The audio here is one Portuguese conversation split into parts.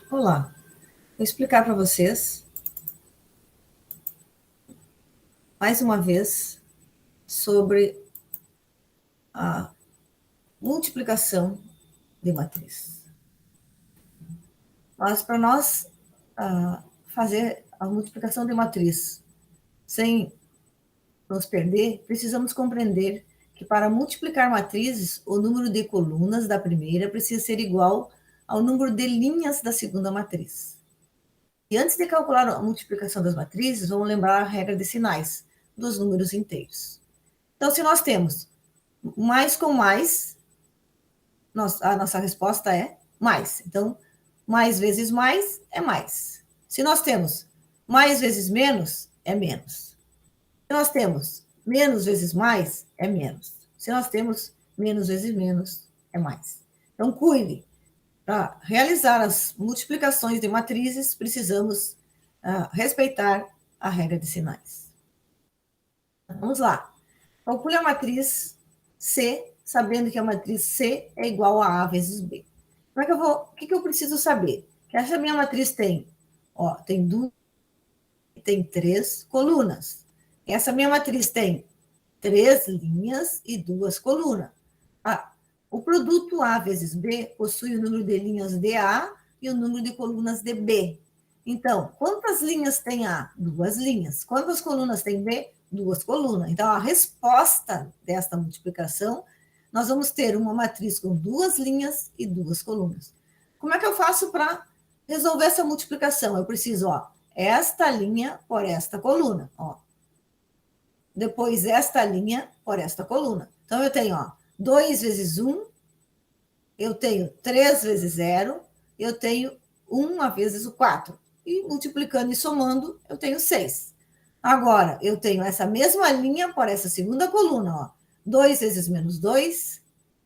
Olá, vou explicar para vocês, mais uma vez, sobre a multiplicação de matriz. Mas para nós fazer a multiplicação de matriz sem nos perder, precisamos compreender que para multiplicar matrizes, o número de colunas da primeira precisa ser igual ao número de linhas da segunda matriz. E antes de calcular a multiplicação das matrizes, vamos lembrar a regra de sinais dos números inteiros. Então, se nós temos mais com mais, a nossa resposta é mais. Então, mais vezes mais é mais. Se nós temos mais vezes menos, é menos. Se nós temos menos vezes mais, é menos. Se nós temos menos vezes menos, é mais. Então, cuide. Para realizar as multiplicações de matrizes, precisamos respeitar a regra de sinais. Vamos lá. Calcule a matriz C, sabendo que a matriz C é igual a A vezes B. Como é que eu vou? O que eu preciso saber? Que essa minha matriz tem, tem duas, tem 3 colunas. Essa minha matriz tem 3 linhas e 2 colunas. O produto A vezes B possui o número de linhas de A e o número de colunas de B. Então, quantas linhas tem A? 2 linhas. Quantas colunas tem B? 2 colunas. Então, a resposta desta multiplicação, nós vamos ter uma matriz com 2 linhas e 2 colunas. Como é que eu faço para resolver essa multiplicação? Eu preciso, esta linha por esta coluna, Depois esta linha por esta coluna. Então, eu tenho, 2 vezes 1, eu tenho 3 vezes 0, eu tenho 1 vezes o 4. E multiplicando e somando, eu tenho 6. Agora, eu tenho essa mesma linha por essa segunda coluna, 2 vezes menos 2,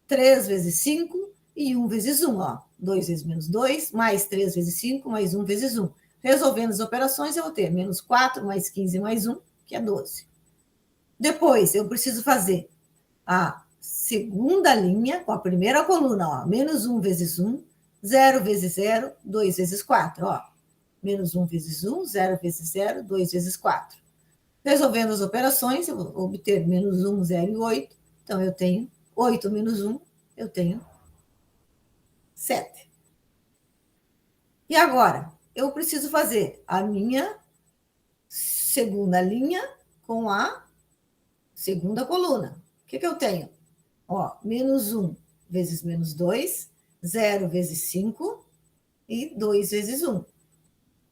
3 vezes 5 e 1 vezes 1, 2 vezes menos 2, mais 3 vezes 5, mais 1 vezes 1. Resolvendo as operações, eu vou ter menos 4, mais 15, mais 1, que é 12. Depois, eu preciso fazer a segunda linha com a primeira coluna, menos 1 vezes 1, 0 vezes 0, 2 vezes 4, menos 1 vezes 1, 0 vezes 0, 2 vezes 4. Resolvendo as operações, eu vou obter menos 1, 0 e 8, então eu tenho 8 menos 1, eu tenho 7. E agora, eu preciso fazer a minha segunda linha com a segunda coluna. O que eu tenho? Menos 1 vezes menos 2, 0 vezes 5 e 2 vezes 1.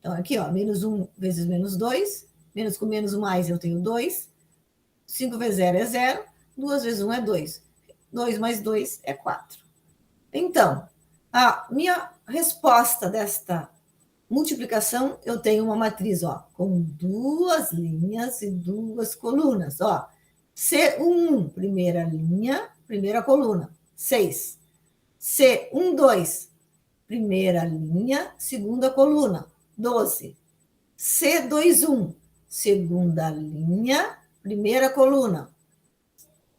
Então, aqui, menos 1 vezes menos 2, menos com menos mais eu tenho 2, 5 vezes 0 é 0, 2 vezes 1 é 2. 2 mais 2 é 4. Então, a minha resposta desta multiplicação, eu tenho uma matriz, com 2 linhas e 2 colunas, C1, primeira linha, primeira coluna, 6. C12, primeira linha, segunda coluna, 12. C21, segunda linha, primeira coluna,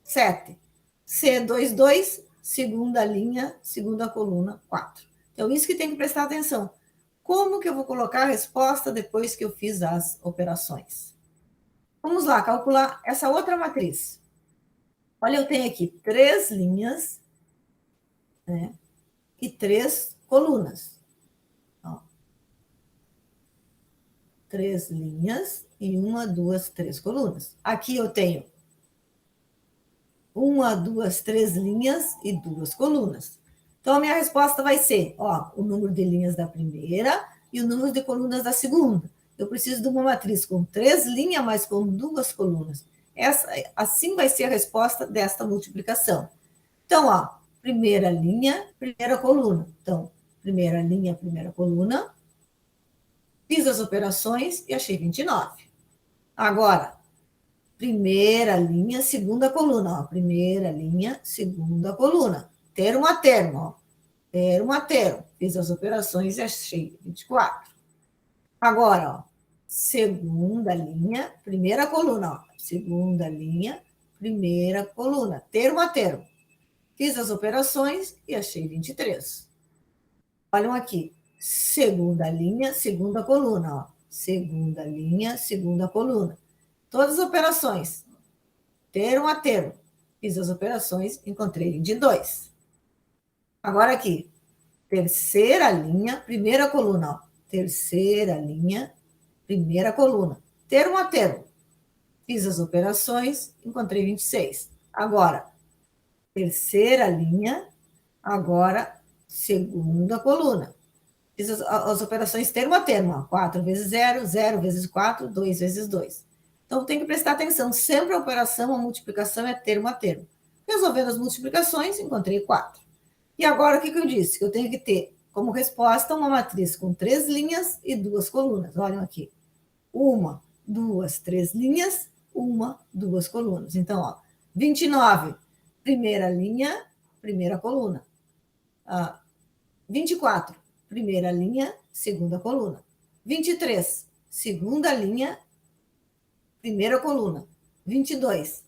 7. C22, segunda linha, segunda coluna, 4. Então, isso que tem que prestar atenção. Como que eu vou colocar a resposta depois que eu fiz as operações? Vamos lá, calcular essa outra matriz. Olha, eu tenho aqui 3 linhas, né, e 3 colunas. 3 linhas e 1, 2, 3 colunas. Aqui eu tenho 1, 2, 3 linhas e 2 colunas. Então, a minha resposta vai ser, o número de linhas da primeira e o número de colunas da segunda. Eu preciso de uma matriz com 3 linhas, mas com 2 colunas. Assim vai ser a resposta desta multiplicação. Então, primeira linha, primeira coluna. Então, primeira linha, primeira coluna. Fiz as operações e achei 29. Agora, primeira linha, segunda coluna. Primeira linha, segunda coluna. Termo a termo. Termo a termo. Fiz as operações e achei 24. Agora, segunda linha, primeira coluna. Segunda linha, primeira coluna. Termo a termo. Fiz as operações e achei 23. Olhem aqui. segunda linha, segunda coluna, ó. Segunda linha, segunda coluna. Todas as operações, termo a termo. Fiz as operações, encontrei de 2. Agora aqui, terceira linha, primeira coluna, ó. Terceira linha, primeira coluna. Termo a termo. Fiz as operações, encontrei 26. Agora, terceira linha, agora, segunda coluna. Fiz as operações termo a termo, ó. 4 vezes 0, 0 vezes 4, 2 vezes 2. Então, tem que prestar atenção. Sempre a operação, a multiplicação é termo a termo. Resolvendo as multiplicações, encontrei 4. E agora, o que eu disse? Que eu tenho que ter como resposta uma matriz com 3 linhas e 2 colunas. Olhem aqui. 1, 2, 3 linhas, 1, 2 colunas. Então, ó, 29, primeira linha, primeira coluna. 24, primeira linha, segunda coluna. 23, segunda linha, primeira coluna. 22,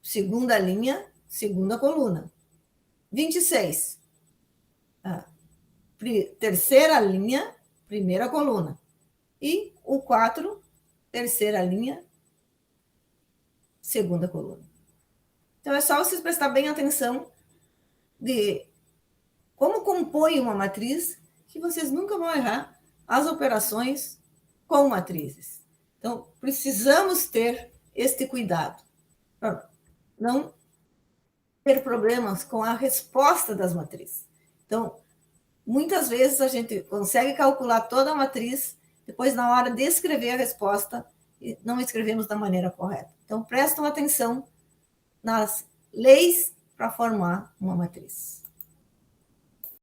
segunda linha, segunda coluna. 26, terceira linha, primeira coluna. E o 4, terceira linha, segunda coluna. Então, é só vocês prestar bem atenção de como compõe uma matriz, que vocês nunca vão errar as operações com matrizes. Então, precisamos ter este cuidado para não ter problemas com a resposta das matrizes. Então, muitas vezes a gente consegue calcular toda a matriz, depois, na hora de escrever a resposta, não escrevemos da maneira correta. Então, prestem atenção nas leis para formar uma matriz.